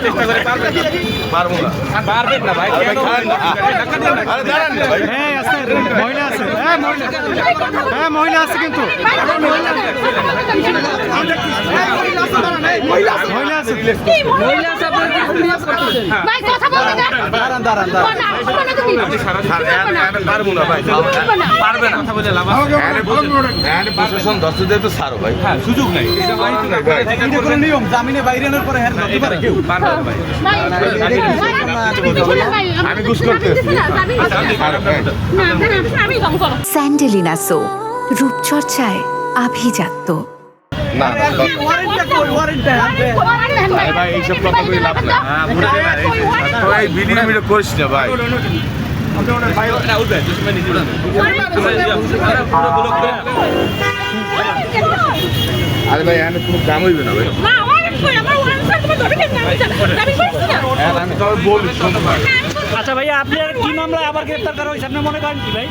চেষ্টা করে পারবেন না ভাই, হ্যাঁ আছে, মহিলা আছে, হ্যাঁ মহিলা আছে কিন্তু মহিলা আছে ভাই কথা বলতে দাঁড়ান পারবো না ভাই, পারবে না কথা বলে লাভ প্রশাসন দর্শকদের তো ছাড়ো ভাই, হ্যাঁ সুযোগ নাই, নিয়ম জামিনে বাইরে আনার পরে কেউ আমি ঘুষ করতেছি। স্যান্ডেলিনা সো রূপচর্চায় আভিজাত্য। না ভাই এইসব কথা বলে লাভ না, ভাই ভিডিও করিস না ভাই। আরে ভাই এখানে কোনো কাম হইবে না ভাই, আমি তো বলি। আচ্ছা ভাইয়া আপনার কি মামলায় আবার গ্রেফতার করা হয়েছে আপনি মনে করেন কি ভাই?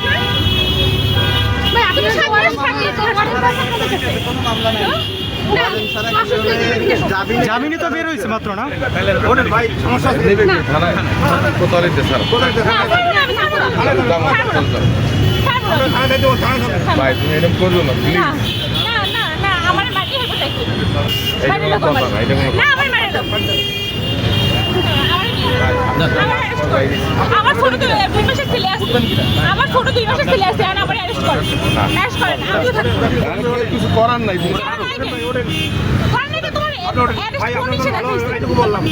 জামিনে তো বের হয়েছে মাত্র না ভাই সমস্যা ভাই তুমি এরকম করবো না প্লিজ, আমার ছোট 2 মাসের ছেলে আসছে, আমার ছোট 2 মাসের ছেলে আসছে, আর আমার অ্যারেস্ট করেন, আমিও থাকবো। কিছু করার নাই, ভাই আপনাকে বললাম